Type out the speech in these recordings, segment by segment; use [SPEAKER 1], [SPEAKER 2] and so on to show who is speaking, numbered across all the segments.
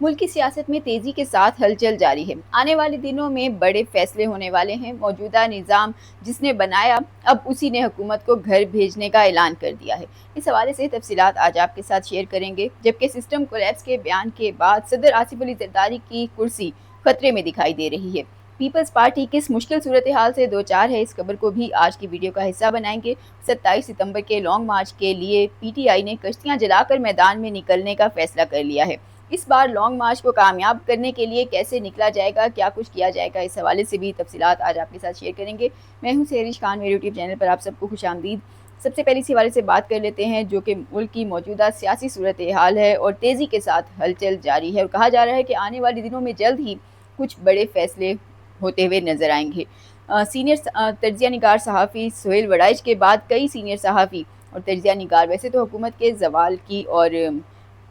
[SPEAKER 1] मुल्क की सियासत में तेजी के साथ हलचल जारी है। आने वाले दिनों में बड़े फैसले होने वाले हैं। मौजूदा निज़ाम जिसने बनाया, अब उसी ने हुकूमत को घर भेजने का ऐलान कर दिया है। इस हवाले से तफसीलात आज आपके साथ शेयर करेंगे। जबकि सिस्टम कोलैप्स के बयान के बाद सदर आसिफ अली जरदारी की कुर्सी खतरे में दिखाई दे रही है। पीपल्स पार्टी किस मुश्किल सूरत हाल से दो चार है, इस खबर को भी आज की वीडियो का हिस्सा बनाएंगे। 27 सितंबर के लॉन्ग मार्च के लिए पीटीआई ने कश्तियां जलाकर मैदान में निकलने का फैसला कर लिया है। इस बार लॉन्ग मार्च को कामयाब करने के लिए कैसे निकला जाएगा, क्या कुछ किया जाएगा, इस हवाले से भी तफसीलात आज आपके साथ शेयर करेंगे। मैं हूं सहरिश खान, मेरे यूट्यूब चैनल पर आप सबको खुशामदीद। सबसे पहले इस हवाले से बात कर लेते हैं जो कि मुल्क की मौजूदा सियासी सूरत हाल है और तेज़ी के साथ हलचल जारी है और कहा जा रहा है कि आने वाले दिनों में जल्द ही कुछ बड़े फैसले होते हुए नजर आएंगे। सीनियर तजिया निगार सहाफ़ी सुहेल वड़ाइच के बाद कई सीनियर सहाफ़ी और तजिया निगार वैसे तो हुकूमत के जवाल की और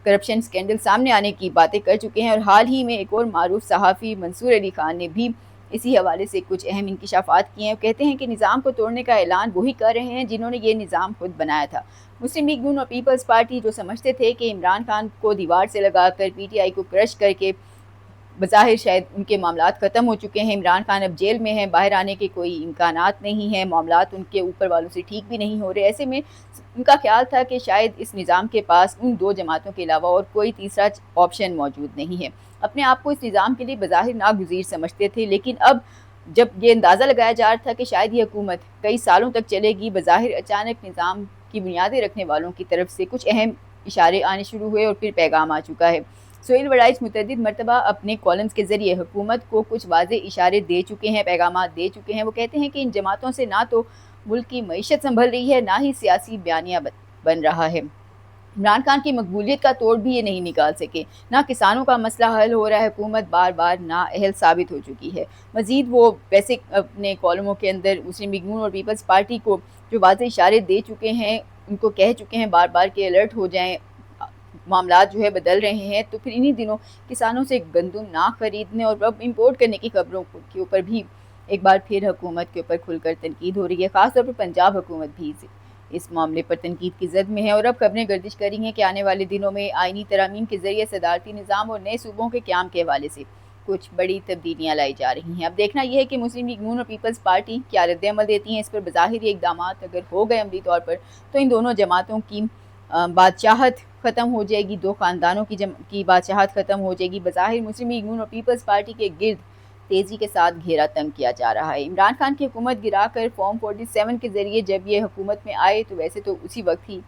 [SPEAKER 1] करप्शन स्कैंडल सामने आने की बातें कर चुके हैं और हाल ही में एक और मारूफ सहाफ़ी मंसूर अली खान ने भी इसी हवाले से कुछ अहम इंकशाफात किए हैं। कहते हैं कि निज़ाम को तोड़ने का ऐलान वही कर रहे हैं जिन्होंने ये निज़ाम खुद बनाया था। मुस्लिम लीग नून और पीपल्स पार्टी जो समझते थे कि इमरान खान को दीवार से लगाकर पीटीआई को क्रश करके बज़ाहिर शायद उनके मामलात ख़त्म हो चुके हैं, इमरान खान अब जेल में हैं, बाहर आने के कोई इम्कानात नहीं हैं, मामलात उनके ऊपर वालों से ठीक भी नहीं हो रहे। ऐसे में उनका ख्याल था कि शायद इस निज़ाम के पास उन दो जमातों के अलावा और कोई तीसरा ऑप्शन मौजूद नहीं है। अपने आप को इस निज़ाम के लिए बज़ाहिर नागुज़ीर समझते थे, लेकिन अब जब ये अंदाज़ा लगाया जा रहा था कि शायद ये हुकूमत कई सालों तक चलेगी, बज़ाहिर अचानक निज़ाम की बुनियादें रखने वालों की तरफ से कुछ अहम इशारे आने शुरू हुए और फिर पैगाम आ चुका है। सुहेल वड़ाइच मुतअद्दिद मरतबा अपने कॉलम्स के ज़रिए हुकूमत को कुछ वाज़े इशारे दे चुके हैं, पैगामात दे चुके हैं। वो कहते हैं कि इन जमातों से ना तो मुल्क की मईशत संभल रही है, ना ही सियासी बयानिया बन रहा है। इमरान खान की मकबूलियत का तोड़ भी ये नहीं निकाल सके, ना किसानों का मसला हल हो रहा है, हुकूमत बार बार नाअहल साबित हो चुकी है। मज़ीद वो वैसे अपने कॉलमों के अंदर मुस्लिम लीग नून और पीपल्स पार्टी को जो वाज़े इशारे दे चुके हैं, उनको कह चुके हैं बार बार कि अलर्ट हो जाएँ, मामलात जो है बदल रहे हैं। तो फिर इन्हीं दिनों किसानों से गंदम ना खरीदने और अब इंपोर्ट करने की खबरों के ऊपर भी एक बार फिर हुकूमत के ऊपर खुलकर तनकीद हो रही है। ख़ासतौर पर पंजाब हुकूमत भी इस मामले पर तनकीद की जद में है और अब खबरें गर्दिश कर रही हैं कि आने वाले दिनों में आइनी तरामीम के ज़रिए सदारती निज़ाम और नए सूबों के क़याम के हवाले से कुछ बड़ी तब्दीलियाँ लाई जा रही हैं। अब देखना यह है कि मुस्लिम लीग नून और पीपल्स पार्टी क्या रद्द-ए-अमल देती हैं इस पर। बज़ाहिर इक़दाम अगर हो गए अमली तौर पर तो इन दोनों जमातों की बादशाहत ख़त्म हो जाएगी, दो ख़ानदानों की बादशाहत ख़त्म हो जाएगी। बज़ाहिर मुस्लिम लीग नून और पीपल्स पार्टी के गिर्द तेज़ी के साथ घेरा तंग किया जा रहा है। इमरान खान की हुकूमत गिरा कर फॉर्म 47 के ज़रिए जब ये हुकूमत में आए तो वैसे तो उसी वक्त ही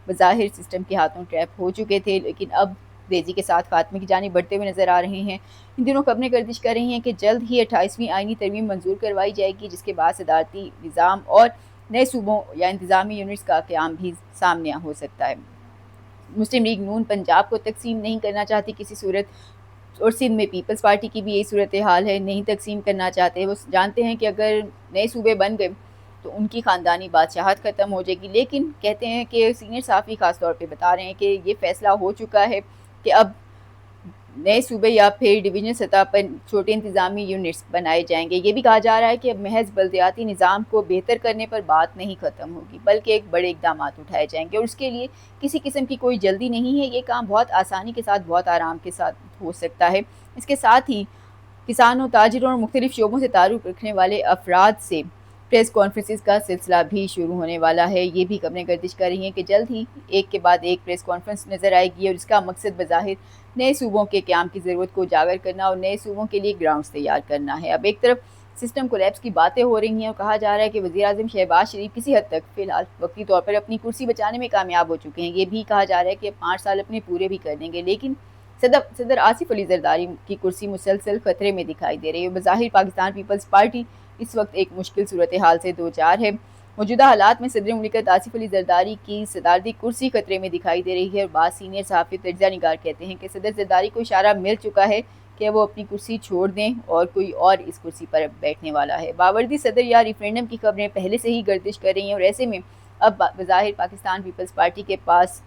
[SPEAKER 1] बज़ाहिर सिस्टम के हाथों ट्रैप हो चुके थे, लेकिन अब तेज़ी के साथ खात्मे की जानिब बढ़ते हुए नज़र आ रहे हैं। इन दिनों खबरें गर्दिश कर रही हैं कि जल्द ही 28वीं आइनी तरमीम मंजूर करवाई जाएगी, जिसके बाद सदारती निज़ाम और नए सूबों या इंतज़ामी यूनिट्स का क़याम भी सामने हो सकता है। मुस्लिम लीग नून पंजाब को तकसीम नहीं करना चाहती किसी सूरत, और सिंध में पीपल्स पार्टी की भी यही सूरत हाल है, नहीं तकसीम करना चाहते। वो जानते हैं कि अगर नए सूबे बन गए तो उनकी ख़ानदानी बादशाहत ख़त्म हो जाएगी। लेकिन कहते हैं कि सीनियर सहाफ़ी ख़ास तौर पे बता रहे हैं कि ये फ़ैसला हो चुका है कि अब नए सूबे या फिर डिवीजनल सतह पर छोटे इंतज़ामी यूनिट्स बनाए जाएंगे। ये भी कहा जा रहा है कि अब महज बल्दियाती निज़ाम को बेहतर करने पर बात नहीं ख़त्म होगी, बल्कि एक बड़े इक़दाम उठाए जाएंगे और उसके लिए किसी किस्म की कोई जल्दी नहीं है। ये काम बहुत आसानी के साथ, बहुत आराम के साथ हो सकता है। इसके साथ ही किसानों, ताजिरों और मुख्तलिफ शोबों से ताल्लुक़ रखने वाले अफराद से प्रेस कॉन्फ्रेंसेस का सिलसिला भी शुरू होने वाला है। ये भी खबरें गर्दिश कर रही हैं कि जल्द ही एक के बाद एक प्रेस कॉन्फ्रेंस नज़र आएगी और इसका मकसद बज़ाहिर नए सूबों के क़याम की ज़रूरत को उजागर करना और नए सूबों के लिए ग्राउंड्स तैयार करना है। अब एक तरफ सिस्टम कोलैप्स की बातें हो रही हैं और कहा जा रहा है कि वज़ीर-ए-आज़म शहबाज शरीफ किसी हद तक फ़िलहाल वक्ती तौर पर अपनी कुर्सी बचाने में कामयाब हो चुके हैं। ये भी कहा जा रहा है कि अब 5 साल अपने पूरे भी कर लेंगे, लेकिन सदर आसिफ अली जरदारी की कुर्सी मुसलसल ख़तरे में दिखाई दे रही है। बज़ाहिर पाकिस्तान पीपल्स पार्टी इस वक्त एक मुश्किल सूरत हाल से दो चार है। मौजूदा हालात में सदर मुमलिकत आसिफ अली जरदारी की सदारती कुर्सी खतरे में दिखाई दे रही है और बाद सीनियर सहाफ़ी तजिया निगार कहते हैं कि सदर जरदारी को इशारा मिल चुका है कि वो अपनी कुर्सी छोड़ दें और कोई और इस कुर्सी पर बैठने वाला है। बावर्दी सदर या रिफरेंडम की खबरें पहले से ही गर्दिश कर रही हैं और ऐसे में अब बज़ाहिर पाकिस्तान पीपल्स पार्टी के पास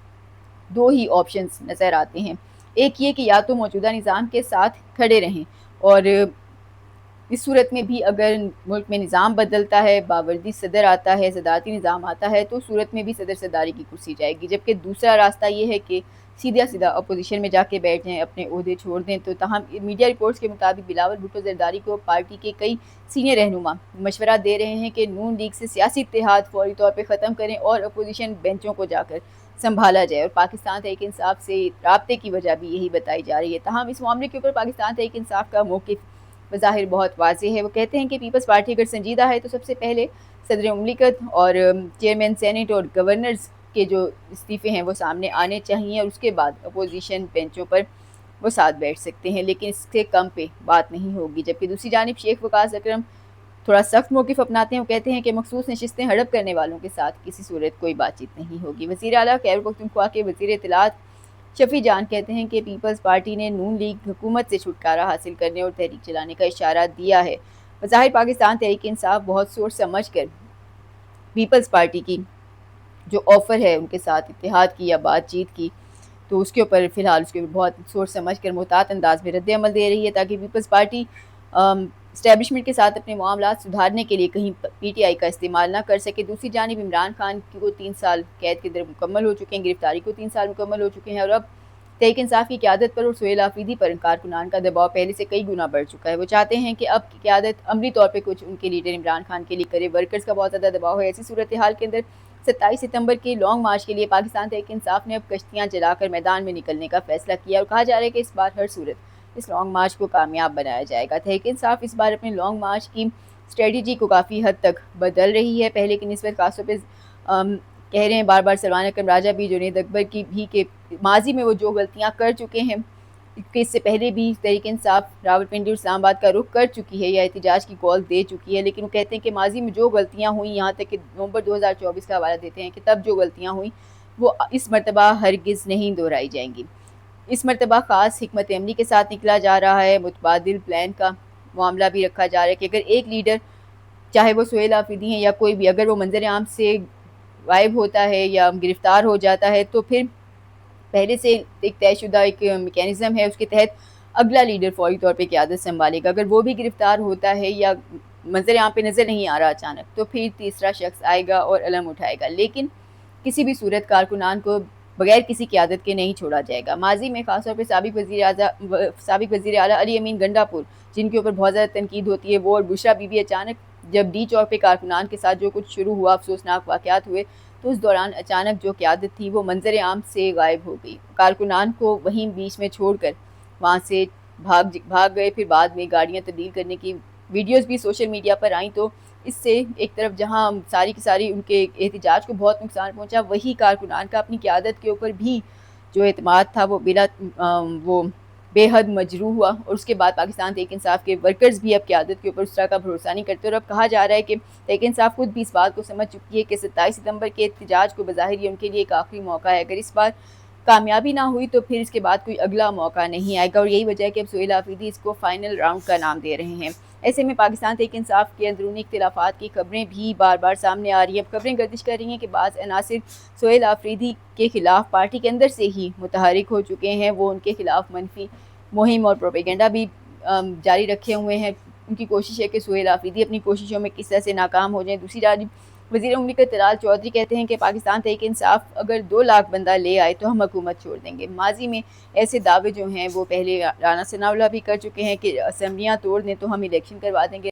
[SPEAKER 1] दो ही ऑप्शंस नज़र आते हैं। एक ये कि या तो मौजूदा निज़ाम के साथ खड़े रहें और इस सूरत में भी अगर मुल्क में निज़ाम बदलता है, बावर्दी सदर आता है, सदारती निज़ाम आता है, तो सूरत में भी सदर सदारी की कुर्सी जाएगी। जबकि दूसरा रास्ता ये है कि سیدھا سیدھا اپوزیشن میں جا کے بیٹھ جائیں، اپنے عہدے چھوڑ دیں۔ تو تاہم میڈیا رپورٹس کے مطابق بلاول بھٹو زرداری کو پارٹی کے کئی سینئر رہنما مشورہ دے رہے ہیں کہ نون لیگ سے سیاسی اتحاد فوری طور پہ ختم کریں اور اپوزیشن بینچوں کو جا کر سنبھالا جائے، اور پاکستان تحریک انصاف سے رابطے کی وجہ بھی یہی بتائی جا رہی ہے۔ تاہم اس معاملے کے اوپر پاکستان تحریک انصاف کا موقف بظاہر بہت واضح ہے۔ وہ کہتے ہیں کہ پیپلز پارٹی اگر سنجیدہ ہے تو سب سے پہلے صدر مملکت اور چیئرمین سینیٹ اور گورنرز کے جو استعفے ہیں وہ سامنے آنے چاہیے، اور اس کے بعد اپوزیشن بینچوں پر وہ ساتھ بیٹھ سکتے ہیں، لیکن اس سے کم پہ بات نہیں ہوگی۔ جبکہ دوسری جانب شیخ وقاص اکرم تھوڑا سخت موقف اپناتے ہیں۔ وہ کہتے ہیں کہ مخصوص نشستیں ہڑپ کرنے والوں کے ساتھ کسی صورت کوئی بات چیت نہیں ہوگی۔ وزیر اعلیٰ خیبر پختونخوا کے وزیر اطلاعات شفیع جان کہتے ہیں کہ پیپلز پارٹی نے نون لیگ حکومت سے چھٹکارا حاصل کرنے اور تحریک چلانے کا اشارہ دیا ہے۔ بظاہر پاکستان تحریک انصاف بہت سوچ سمجھ کر پیپلز پارٹی کی جو آفر ہے ان کے ساتھ اتحاد کی یا بات چیت کی، تو اس کے اوپر فی الحال اس کے اوپر بہت سوچ سمجھ کر محتاط انداز میں رد عمل دے رہی ہے، تاکہ پیپلز پارٹی اسٹیبلشمنٹ کے ساتھ اپنے معاملات سدھارنے کے لیے کہیں پی ٹی آئی کا استعمال نہ کر سکے۔ دوسری جانب عمران خان کو 3 سال قید کے در مکمل ہو چکے ہیں، گرفتاری کو 3 سال مکمل ہو چکے ہیں، اور اب تحریک انصاف کی قیادت پر اور سہیل آفریدی پر کارکنان کا دباؤ پہلے سے کئی گنا بڑھ چکا ہے۔ وہ چاہتے ہیں کہ اب کی قیادت عملی طور پہ کچھ ان کے لیڈر عمران خان کے لیے کرے۔ ورکرز کا بہت زیادہ دباؤ ہے۔ ایسی صورتحال کے اندر 27 ستمبر کے لانگ مارچ کے لیے پاکستان تحریک انصاف نے اب کشتیاں جلا کر میدان میں نکلنے کا فیصلہ کیا، اور کہا جا رہا ہے کہ اس بار ہر صورت اس لانگ مارچ کو کامیاب بنایا جائے گا۔ تحریک انصاف اس بار اپنے لانگ مارچ کی اسٹریٹجی کو کافی حد تک بدل رہی ہے۔ پہلے کی نسبت خاص طور پہ کہہ رہے ہیں بار بار سلمان اکرم راجہ بھی، جنید اکبر کی بھی، کہ ماضی میں وہ جو غلطیاں کر چکے ہیں، کہ اس سے پہلے بھی تحریک انصاف راولپنڈی اور اسلام آباد کا رخ کر چکی ہے یا احتجاج کی کال دے چکی ہے، لیکن وہ کہتے ہیں کہ ماضی میں جو غلطیاں ہوئیں، یہاں تک کہ نومبر 2024 کا حوالہ دیتے ہیں کہ تب جو غلطیاں ہوئیں وہ اس مرتبہ ہرگز نہیں دہرائی جائیں گی۔ اس مرتبہ خاص حکمت عملی کے ساتھ نکلا جا رہا ہے، متبادل پلان کا معاملہ بھی رکھا جا رہا ہے کہ اگر ایک لیڈر، چاہے وہ سہیل آفریدی ہیں یا کوئی بھی، اگر وہ منظر عام سے غائب ہوتا ہے یا گرفتار ہو جاتا ہے تو پھر پہلے سے ایک طے شدہ ایک میکینزم ہے، اس کے تحت اگلا لیڈر فوری طور پہ قیادت سنبھالے گا۔ اگر وہ بھی گرفتار ہوتا ہے یا منظر عام پہ نظر نہیں آ رہا اچانک، تو پھر تیسرا شخص آئے گا اور علم اٹھائے گا، لیکن کسی بھی صورت کارکنان کو بغیر کسی قیادت کے نہیں چھوڑا جائے گا۔ ماضی میں خاص طور پہ سابق وزیر اعلیٰ علی امین گنڈا پور، جن کے اوپر بہت زیادہ تنقید ہوتی ہے، وہ اور بشرا بی بی اچانک جب ڈی چوک پہ کارکنان کے ساتھ جو کچھ شروع ہوا، افسوسناک واقعات ہوئے، تو اس دوران اچانک جو قیادت تھی وہ منظر عام سے غائب ہو گئی۔ کارکنان کو وہیں بیچ میں چھوڑ کر وہاں سے بھاگ گئے۔ پھر بعد میں گاڑیاں تبدیل کرنے کی ویڈیوز بھی سوشل میڈیا پر آئیں، تو اس سے ایک طرف جہاں ساری کی ساری ان کے احتجاج کو بہت نقصان پہنچا، وہی کارکنان کا اپنی قیادت کے اوپر بھی جو اعتماد تھا وہ بے حد مجروح ہوا، اور اس کے بعد پاکستان تحریک انصاف کے ورکرز بھی اب قیادت کے اوپر اس طرح کا بھروسہ نہیں کرتے، اور اب کہا جا رہا ہے کہ تحریک انصاف خود بھی اس بات کو سمجھ چکی ہے کہ 27 ستمبر کے احتجاج کو بظاہر یہ ان کے لیے ایک آخری موقع ہے۔ اگر اس بار کامیابی نہ ہوئی تو پھر اس کے بعد کوئی اگلا موقع نہیں آئے گا، اور یہی وجہ ہے کہ اب سہیل آفریدی اس کو فائنل راؤنڈ کا نام دے رہے ہیں۔ ایسے میں پاکستان تحریک انصاف کے اندرونی اختلافات کی خبریں بھی بار بار سامنے آ رہی ہیں۔ اب خبریں گردش کر رہی ہیں کہ بعض عناصر سہیل آفریدی کے خلاف پارٹی کے اندر سے ہی متحرک ہو چکے ہیں، وہ ان کے خلاف منفی مہم اور پروپیگنڈا بھی جاری رکھے ہوئے ہیں۔ ان کی کوشش ہے کہ سہیل آفریدی اپنی کوششوں میں کس طرح سے ناکام ہو جائیں۔ دوسری جانب وزیر مملکت طلال چودھری کہتے ہیں کہ پاکستان تحریک انصاف اگر 2 لاکھ بندہ لے آئے تو ہم حکومت چھوڑ دیں گے۔ ماضی میں ایسے دعوے جو ہیں وہ پہلے رانا ثناء اللہ بھی کر چکے ہیں کہ اسمبلیاں توڑ دیں تو ہم الیکشن کروا دیں گے۔